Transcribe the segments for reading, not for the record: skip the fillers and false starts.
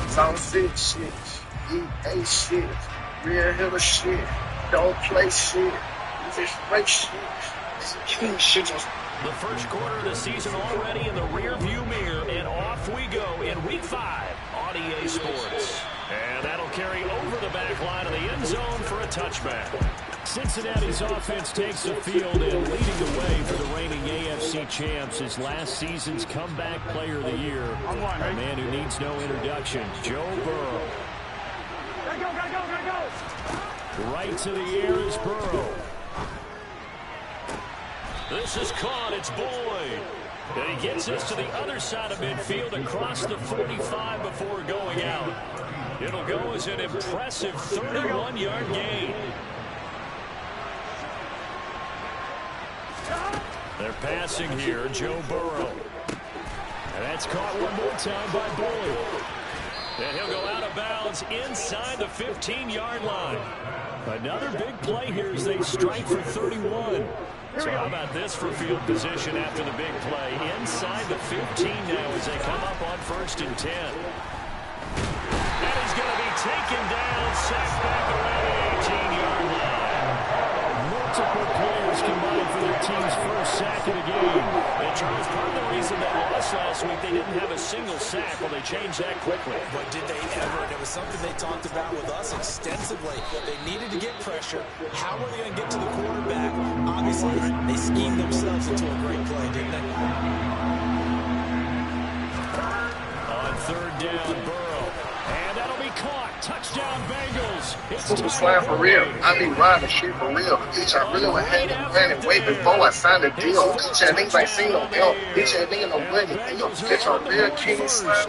Sausage shit, EA shit, real hella shit, don't play shit, just break shit, king shit. The first quarter of the season already in the rear-view mirror, and off we go in Week 5 on EA Sports. And that'll carry over the back line of the end zone for a touchback. Cincinnati's offense takes the field and leading the way for the reigning AFC champs is last season's comeback player of the year. A man who needs no introduction, Joe Burrow. Gotta go. Right to the air is Burrow. This is caught. It's Boyd. And he gets this to the other side of midfield across the 45 before going out. It'll go as an impressive 31-yard gain. They're passing here, Joe Burrow. And that's caught one more time by Boyd. And he'll go out of bounds inside the 15-yard line. Another big play here as they strike for 31. So how about this for field position after the big play? Inside the 15 now as they come up on 1st and 10. And he's going to be taken down, sacked back around the 18-yard line. Multiple players combined for their team's first sack of the game. And Charles, part of the reason they lost last week, they didn't have a single sack. Well, they changed that quickly. But did they ever? And it was something they talked about with us extensively. They needed to get pressure. How were they going to get to the quarterback? Obviously, they schemed themselves into a great play, didn't they? On 3rd down, Burrow. And that'll be caught. Touchdown, Bengals. Super slam for real. I be riding shit for real. Bitch, I really would have it planning way before I signed the deal. Bitch, that niggas ain't seen no deal. Bitch, that nigga no money. Bitch, I'm real king slam.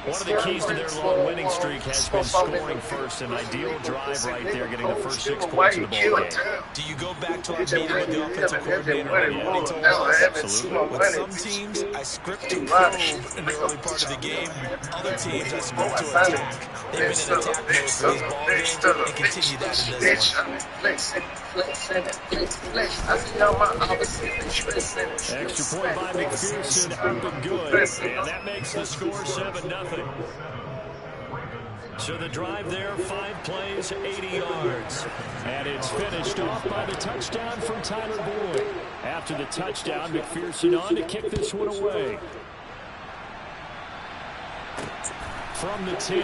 One of the keys to their long winning streak has been scoring first. An ideal drive right there, getting the first 6 points in the ball game. Do you go back to our meeting with the offensive coordinator? He told us, absolutely. With some teams, I script to probe in the early part of the game. Other teams, I script to attack. They've been in attack mode for these ball games and continue that in this one. Extra point by McPherson, up and good. And that makes the score 7-0. So the drive there, 5 plays, 80 yards. And it's finished off by the touchdown from Tyler Boyd. After the touchdown, McPherson on to kick this one away. From the 10.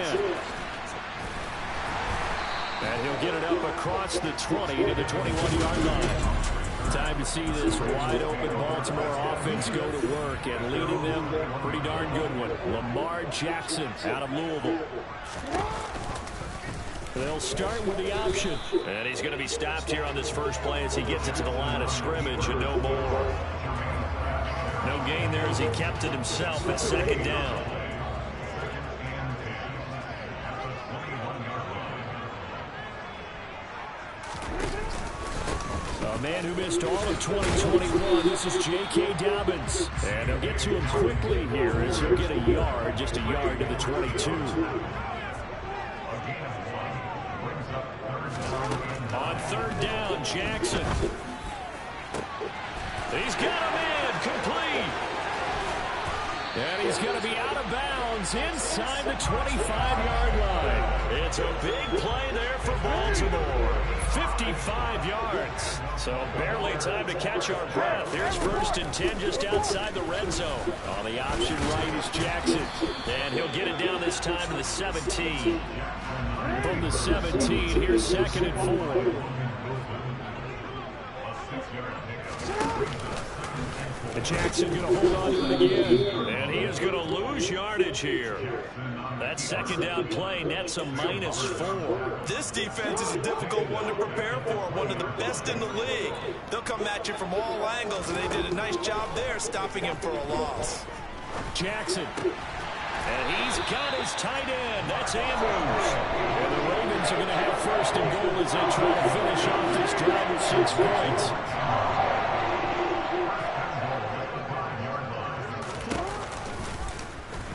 And he'll get it up across the 20 to the 21-yard line. Time to see this wide-open Baltimore offense go to work, and leading them, pretty darn good one. Lamar Jackson out of Louisville. They'll start with the option. And he's going to be stopped here on this first play as he gets it to the line of scrimmage and no more. No gain there as he kept it himself at 2nd down. A man who missed all of 2021, this is J.K. Dobbins. And they'll get to him quickly here as he'll get a yard, just a yard to the 22. On 3rd down, Jackson. He's got a man, complete. And he's going to be out of bounds inside the 25-yard line. It's a big play there for Baltimore. 55 yards. So barely time to catch our breath. Here's 1st and 10 just outside the red zone. On the option right is Jackson. And he'll get it down this time to the 17. From the 17, here's 2nd and 4. And Jackson going to hold on to it again. And he is going to lose yardage here. That 2nd down play nets a -4. This defense is a difficult one to prepare for, one of the best in the league. They'll come at you from all angles, and they did a nice job there stopping him for a loss. Jackson. And he's got his tight end. That's Andrews. And the Ravens are going to have 1st and goal as they try to finish off this drive with 6 points.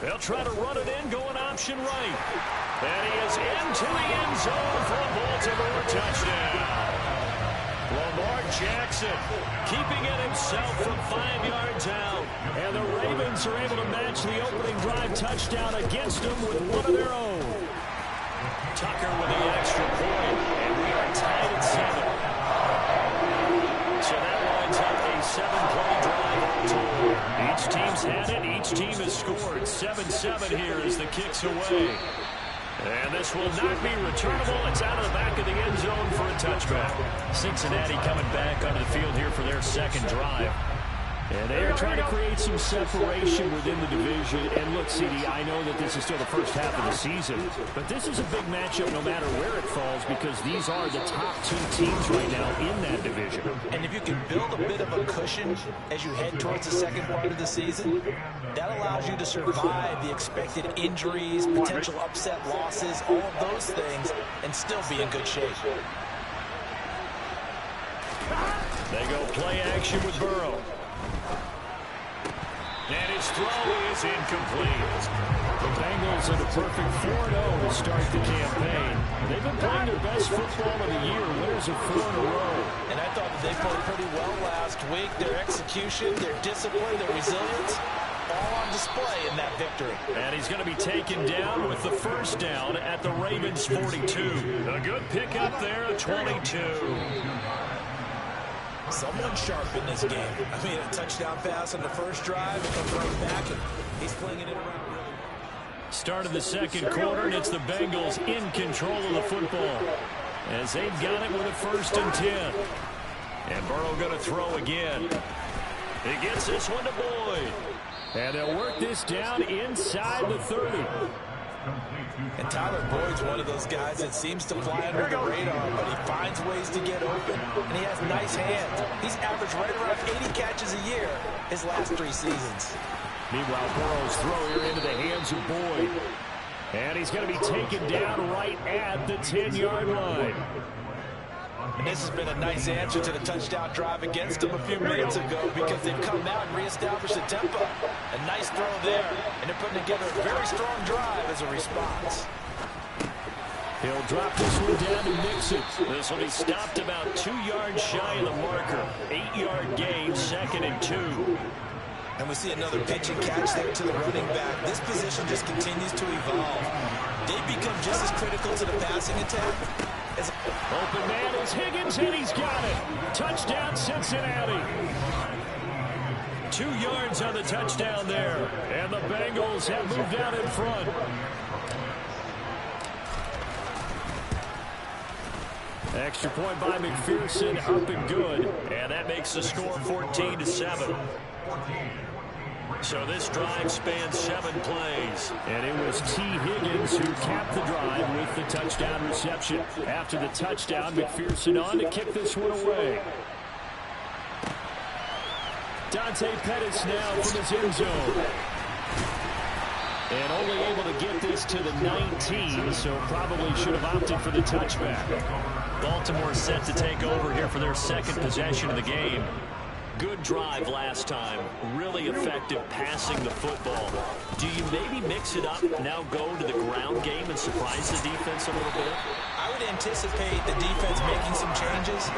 They'll try to run it in, going option right. And he is into the end zone for a Baltimore touchdown. Lamar Jackson keeping it himself from 5 yards out. And the Ravens are able to match the opening drive touchdown against them with one of their own. Tucker with the extra point, and we are tied at 7. So that lines up a 7-play drive all told. Each team's had it. Each team has scored. 7-7 here as the kick's away. And this will not be returnable. It's out of the back of the end zone for a touchback. Cincinnati coming back onto the field here for their second drive. And they are trying to create some separation within the division. And look, CD, I know that this is still the first half of the season, but this is a big matchup no matter where it falls because these are the top 2 teams right now in that division. And if you can build a bit of a cushion as you head towards the second part of the season, that allows you to survive the expected injuries, potential upset losses, all of those things, and still be in good shape. They go play action with Burrow. And his throw is incomplete. The Bengals are the perfect 4-0 to start the campaign. They've been playing their best football of the year, winners of 4 in a row. And I thought that they played pretty well last week. Their execution, their discipline, their resilience, all on display in that victory. And he's going to be taken down with the first down at the Ravens 42. A good pickup there at 22. Someone sharp in this game. I mean, a touchdown pass on the first drive, and comes right back, and he's flinging it around really well. Start of the second quarter, and it's the Bengals in control of the football as they've got it with a 1st and 10. And Burrow going to throw again. He gets this one to Boyd. And they'll work this down inside the 30. And Tyler Boyd's one of those guys that seems to fly under the radar, but he finds ways to get open, and he has nice hands. He's averaged right around 80 catches a year his last 3 seasons. Meanwhile, Burrow's throw here into the hands of Boyd. And he's going to be taken down right at the 10-yard line. And this has been a nice answer to the touchdown drive against them a few minutes ago because they've come out and reestablished the tempo. A nice throw there, and they're putting together a very strong drive as a response. He'll drop this one down to Mixon. This will be stopped about 2 yards shy of the marker. 8-yard gain, 2nd and 2. And we see another pitch and catch there to the running back. This position just continues to evolve. They become just as critical to the passing attack. Open man is Higgins, and he's got it. Touchdown, Cincinnati. 2 yards on the touchdown there. And the Bengals have moved out in front. Extra point by McPherson, up and good. And that makes the score 14-7. So this drive spans 7 plays. And it was T. Higgins who capped the drive with the touchdown reception. After the touchdown, McPherson on to kick this one away. Dante Pettis now from his end zone. And only able to get this to the 19, so probably should have opted for the touchback. Baltimore set to take over here for their second possession of the game. Good drive last time. Really effective passing the football. Do you maybe mix it up, now go to the ground game and surprise the defense a little bit? I would anticipate the defense making some changes,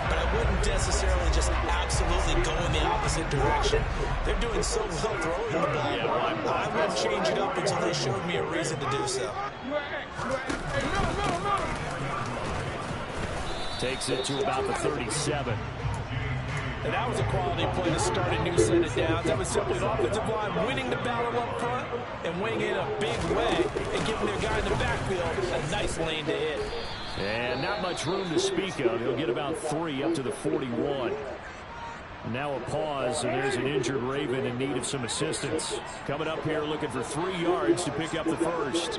but I wouldn't necessarily just absolutely go in the opposite direction. They're doing so well throwing the ball. Yeah, I wouldn't change it up until they showed me a reason to do so. Takes it to about the 37. And that was a quality play to start a new set of downs. That was simply an offensive line winning the battle up front and winning it in a big way and giving their guy in the backfield a nice lane to hit. And not much room to speak of. He'll get about 3 up to the 41. Now a pause, and there's an injured Raven in need of some assistance. Coming up here looking for 3 yards to pick up the first.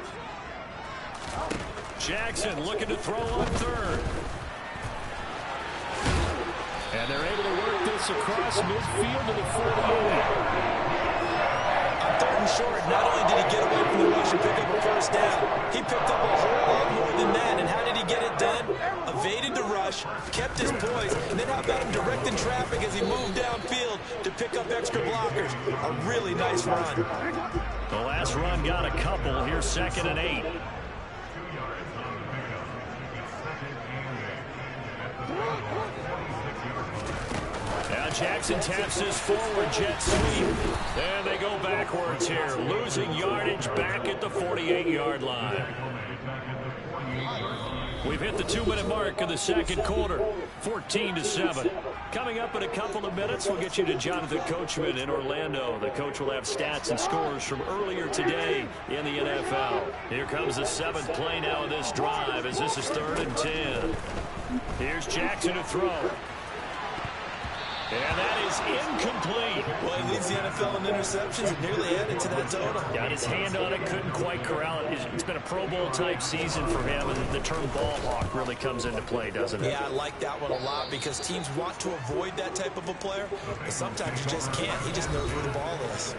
Jackson looking to throw on 3rd. And they're able to work this across midfield to the 48. On 3rd and short, not only did he get away from the rush and pick up a first down, he picked up a whole lot more than that. And how did he get it done? Evaded the rush, kept his poise, and then how about him directing traffic as he moved downfield to pick up extra blockers? A really nice run. The last run got a couple. Here's 2nd and 8. Jackson taps this forward jet sweep. And they go backwards here, losing yardage back at the 48-yard line. We've hit the 2-minute mark of the second quarter, 14-7. Coming up in a couple of minutes, we'll get you to Jonathan Coachman in Orlando. The coach will have stats and scores from earlier today in the NFL. Here comes the 7th play now of this drive as this is 3rd and 10. Here's Jackson to throw. And that is incomplete. Well, he leads the NFL in interceptions and nearly added to that total. Got his hand on it, couldn't quite corral it. It's been a Pro Bowl type season for him, and the term ball hawk really comes into play, doesn't it? Yeah, I like that one a lot because teams want to avoid that type of a player, but sometimes you just can't. He just knows where the ball is.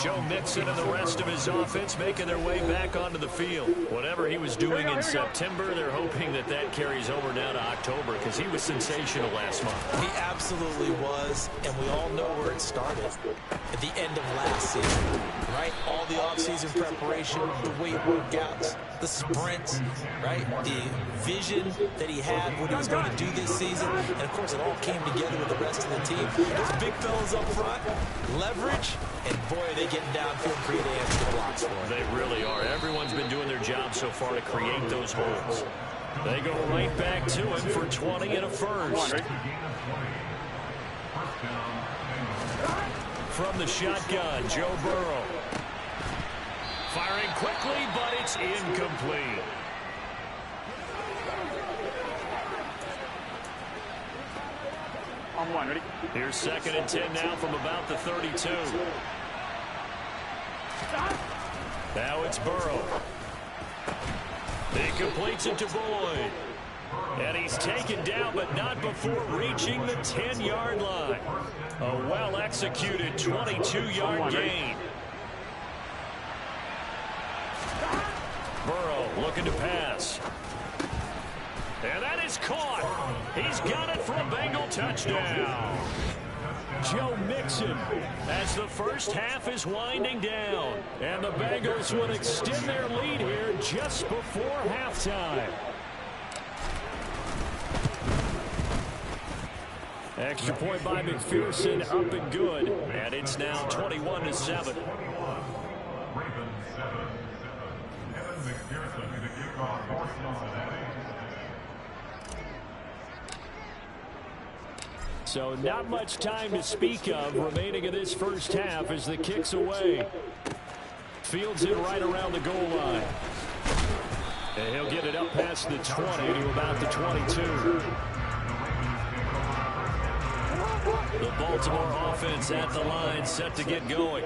Joe Mixon and the rest of his offense making their way back onto the field. Whatever he was doing in September, they're hoping that that carries over now to October because he was sensational last month. He absolutely was, and we all know where it started. At the end of last season, right? All the offseason preparation, the weight workouts, the sprints, right? The vision that he had what he was going to do this season, and of course it all came together with the rest of the team. Those big fellas up front, leverage, and boy, are they getting downfield and create extra blocks for him. They really are. Everyone's been doing their job so far to create those holes. They go right back to him for 20 and a first. From the shotgun, Joe Burrow. Firing quickly, but it's incomplete. On one, ready? Here's 2nd and 10 now from about the 32. Now it's Burrow. He completes it to Boyd. And he's taken down, but not before reaching the 10-yard line. A well-executed 22-yard gain. Burrow looking to pass. And that is caught. He's got it for a Bengal touchdown. Joe Mixon as the first half is winding down. And the Bengals would extend their lead here just before halftime. Extra point by McPherson, up and good. And it's now 21-7. So not much time to speak of remaining in this first half as the kick's away. Fields it right around the goal line. And he'll get it up past the 20 to about the 22. The Baltimore offense at the line, set to get going.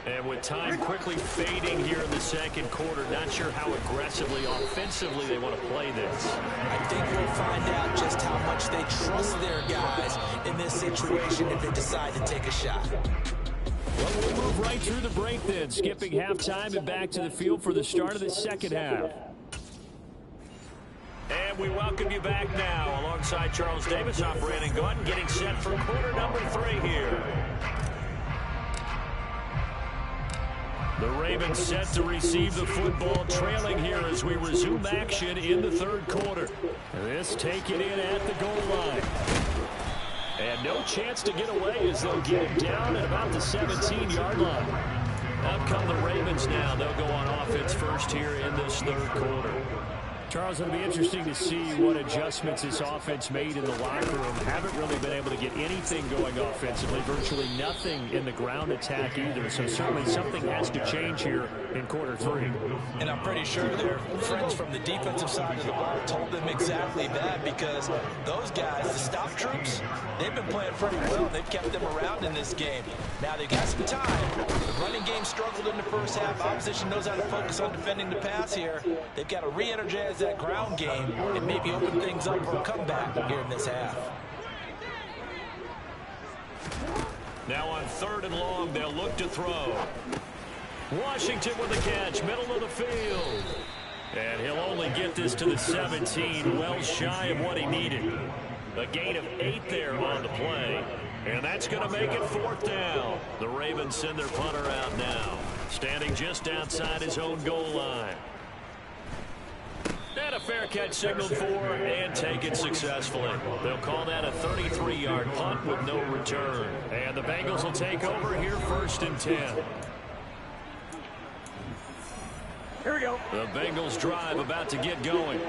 And with time quickly fading here in the second quarter, not sure how aggressively, offensively they want to play this. I think we'll find out just how much they trust their guys in this situation if they decide to take a shot. Well, we'll move right through the break then, skipping halftime and back to the field for the start of the second half. And we welcome you back now alongside Charles Davis, I'm Brandon Gordon, getting set for quarter number 3 here. The Ravens set to receive the football, trailing here as we resume action in the third quarter. This taken in at the goal line. And no chance to get away as they'll get it down at about the 17-yard line. Out come the Ravens now. They'll go on offense first here in this third quarter. Charles, it'll be interesting to see what adjustments this offense made in the locker room. Haven't really been able to get anything going offensively. Virtually nothing in the ground attack either. So certainly something has to change here in quarter 3. And I'm pretty sure their friends from the defensive side of the ball told them exactly that, because those guys, the stop troops, they've been playing pretty well. They've kept them around in this game. Now they've got some time. The running game struggled in the first half. Opposition knows how to focus on defending the pass here. They've got to re-energize that ground game and maybe open things up for a comeback here in this half. Now on 3rd and long, they'll look to throw. Washington with the catch, middle of the field. And he'll only get this to the 17, well shy of what he needed. A gain of 8 there on the play. And that's going to make it 4th down. The Ravens send their punter out now, standing just outside his own goal line. And a fair catch signaled for and taken successfully. They'll call that a 33-yard punt with no return. And the Bengals will take over here 1st and 10. Here we go. The Bengals drive about to get going.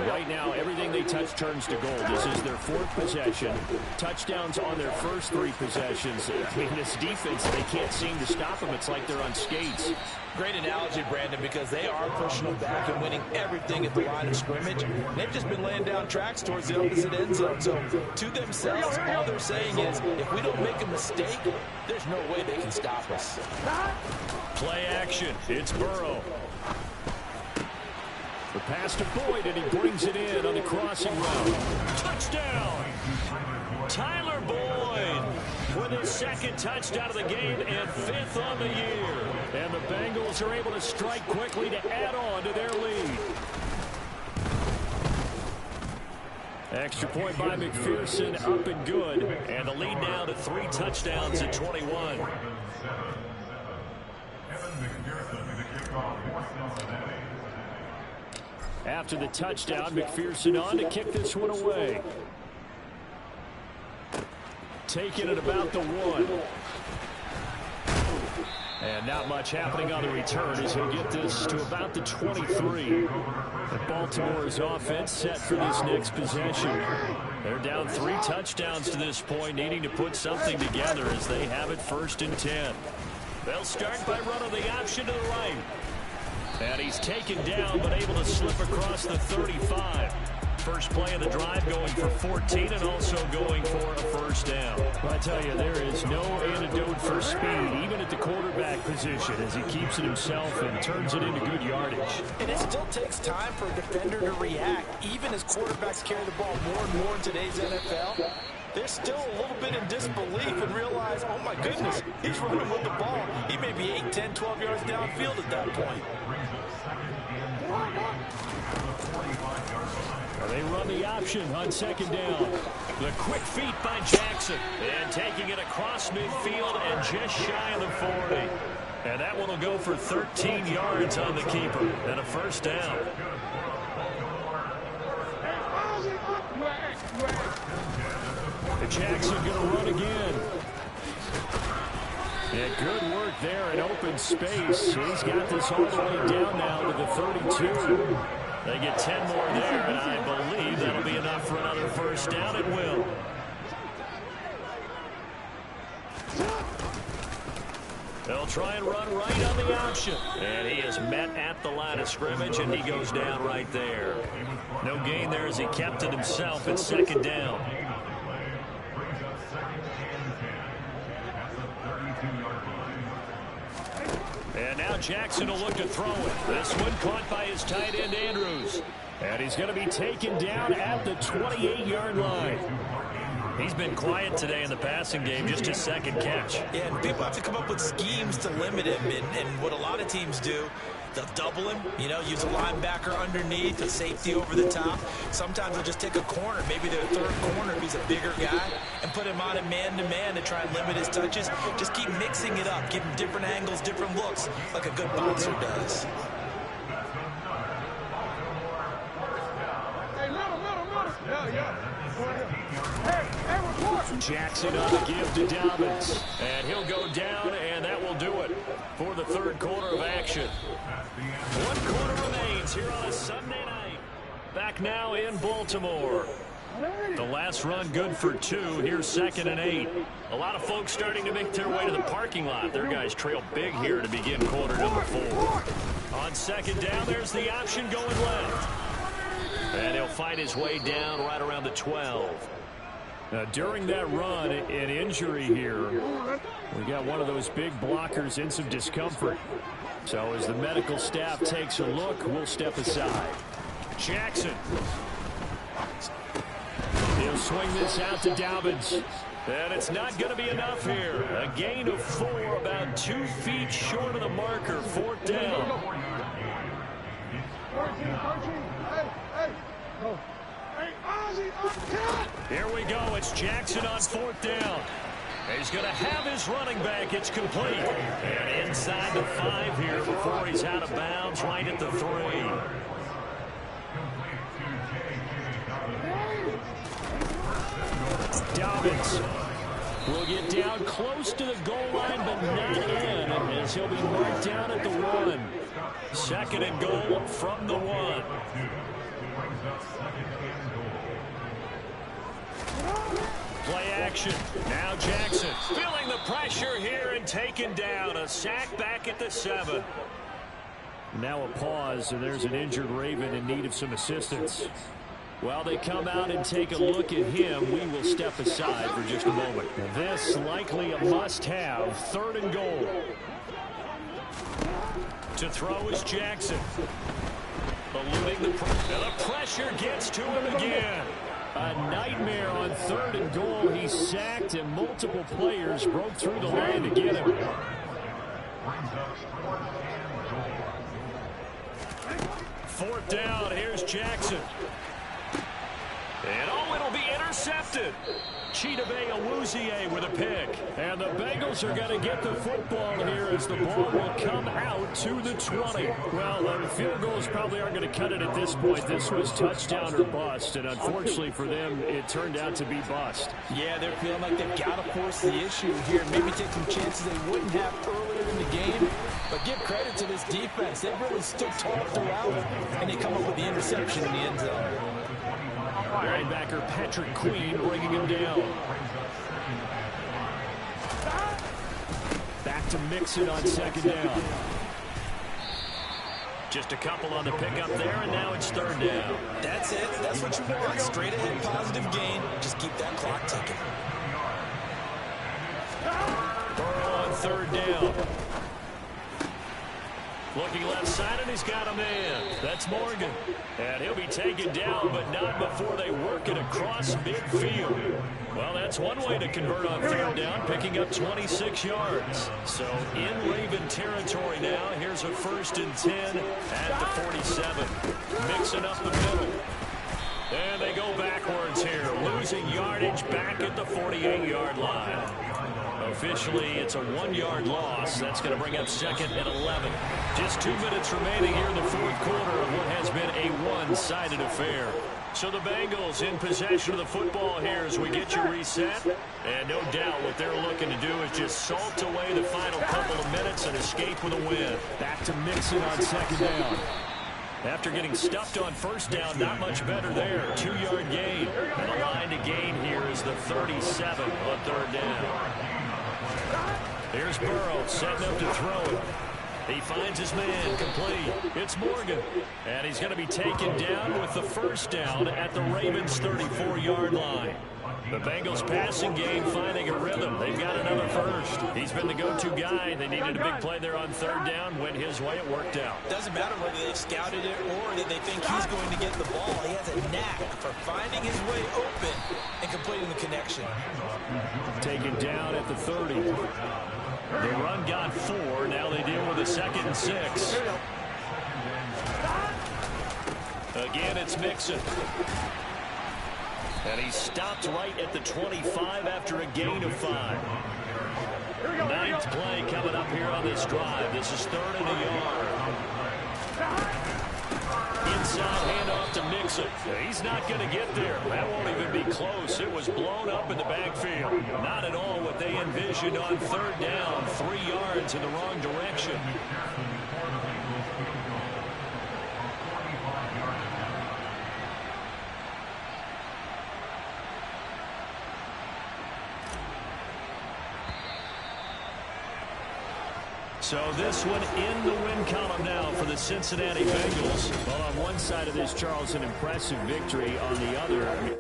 Right now, everything they touch turns to gold. This is their 4th possession. Touchdowns on their first 3 possessions. I mean, this defense, they can't seem to stop them. It's like they're on skates. Great analogy, Brandon, because they are pushing them back and winning everything at the line of scrimmage. They've just been laying down tracks towards the opposite end zone. So, to themselves, all they're saying is, if we don't make a mistake, there's no way they can stop us. Play action. It's Burrow. The pass to Boyd, and he brings it in on the crossing route. Touchdown! Tyler Boyd with his 2nd touchdown of the game and 5th on the year. And the Bengals are able to strike quickly to add on to their lead. Extra point by McPherson, up and good. And the lead now to 3 touchdowns at 21. After the touchdown, McPherson on to kick this one away. Taking it about the 1. And not much happening on the return as he'll get this to about the 23. And Baltimore's offense set for this next possession. They're down 3 touchdowns to this point, needing to put something together as they have it 1st and 10. They'll start by running the option to the right. And he's taken down, but able to slip across the 35. First play of the drive going for 14 and also going for a 1st down. Well, I tell you, there is no antidote for speed, even at the quarterback position, as he keeps it himself and turns it into good yardage. And it still takes time for a defender to react, even as quarterbacks carry the ball more and more in today's NFL. They're still a little bit in disbelief and realize, oh my goodness, he's running with the ball. He may be 8, 10, 12 yards downfield at that point. They run the option on 2nd down. The quick feet by Jackson. And taking it across midfield and just shy of the 40. And that one will go for 13 yards on the keeper. And a 1st down. Jackson going to run again. Yeah, good work there in open space. He's got this all the way down now to the 32. They get 10 more there, and I believe that'll be enough for another 1st down. It will. They'll try and run right on the option. And he is met at the line of scrimmage, and he goes down right there. No gain there as he kept it himself at 2nd down. And now Jackson will look to throw it. This one caught by his tight end, Andrews. And he's going to be taken down at the 28-yard line. He's been quiet today in the passing game, just his 2nd catch. Yeah, and people have to come up with schemes to limit him. And what a lot of teams do, they'll double him, you know, use a linebacker underneath, a safety over the top. Sometimes they'll just take a corner, maybe their 3rd corner if he's a bigger guy, and put him on a man-to-man to try and limit his touches. Just keep mixing it up, give him different angles, different looks, like a good boxer does. Jackson on the give to Dobbins. And he'll go down, and that will do it for the 3rd quarter of action. 1 quarter remains here on a Sunday night. Back now in Baltimore. The last run good for 2. Here's 2nd and 8. A lot of folks starting to make their way to the parking lot. Their guys trail big here to begin quarter number 4. On 2nd down, there's the option going left. And he'll find his way down right around the 12. Now, during that run, an injury here. We got one of those big blockers in some discomfort. So as the medical staff takes a look, we'll step aside. Jackson. He'll swing this out to Dobbins. And it's not going to be enough here. A gain of 4, about 2 feet short of the marker. 4th down. Here we go. It's Jackson on 4th down. He's going to have his running back. It's complete. And inside the 5 here before he's out of bounds, right at the 3. Evans will get down close to the goal line, but not in, as he'll be marked down at the 1. Second and goal from the 1. Play action. Now Jackson feeling the pressure here and taken down. A sack back at the 7. Now a pause, and there's an injured Raven in need of some assistance. While they come out and take a look at him, we will step aside for just a moment. This likely a must-have. 3rd and goal. To throw is Jackson. Eluding the pressure gets to him again. A nightmare on 3rd and goal. He's sacked, and multiple players broke through the line to get him. 4th down. Here's Jackson. And it'll be intercepted. Chidobe Awuzie with a pick. And the Bengals are going to get the football here as the ball will come out to the 20. Well, the field goals probably aren't going to cut it at this point. This was touchdown or bust, and unfortunately for them, it turned out to be bust. Yeah, they're feeling like they've got to force the issue here. Maybe take some chances they wouldn't have earlier in the game. But give credit to this defense. They've really stood tall throughout, and they come up with the interception in the end zone. Linebacker Patrick Queen bringing him down. Back to Mixon on 2nd down. Just a couple on the pickup there, and now it's 3rd down. That's it. That's what you want. Straight ahead, positive gain. Just keep that clock ticking. Burrow on 3rd down. Looking left side, and he's got a man. That's Morgan. And he'll be taken down, but not before they work it across midfield. Well, that's one way to convert on 3rd down, picking up 26 yards. So in Raven territory now. Here's a 1st and 10 at the 47. Mixing up the middle. And they go backwards here, losing yardage back at the 48-yard line. Officially, it's a 1-yard loss. That's going to bring up 2nd and 11. Just 2 minutes remaining here in the 4th quarter of what has been a one-sided affair. So the Bengals in possession of the football here as we get you reset. And no doubt what they're looking to do is just salt away the final couple of minutes and escape with a win. Back to Mixon on 2nd down. After getting stuffed on 1st down, not much better there. 2-yard gain. And the line to gain here is the 37 on 3rd down. Here's Burrow setting up to throw it. He finds his man complete. It's Morgan. And he's going to be taken down with the 1st down at the Ravens' 34-yard line. The Bengals passing game finding a rhythm. They've got another 1st. He's been the go-to guy. They needed a big play there on 3rd down. Went his way. It worked out. Doesn't matter whether they've scouted it or that they think he's going to get the ball. He has a knack for finding his way open and completing the connection. Taken down at the 30. The run got 4. Now they deal with a 2nd and 6. Again, it's Mixon. And he stopped right at the 25 after a gain of 5. 9th play coming up here on this drive. This is 3rd and a yard. Inside handoff to Mixon. He's not going to get there. That won't even be close. It was blown up in the backfield. Not at all what they envisioned on 3rd down. 3 yards in the wrong direction. So this one in the win column now for the Cincinnati Bengals. Well, on one side of this, Charles, an impressive victory. On the other,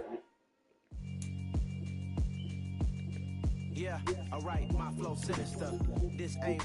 yeah, all right, my flow sinister. This ain't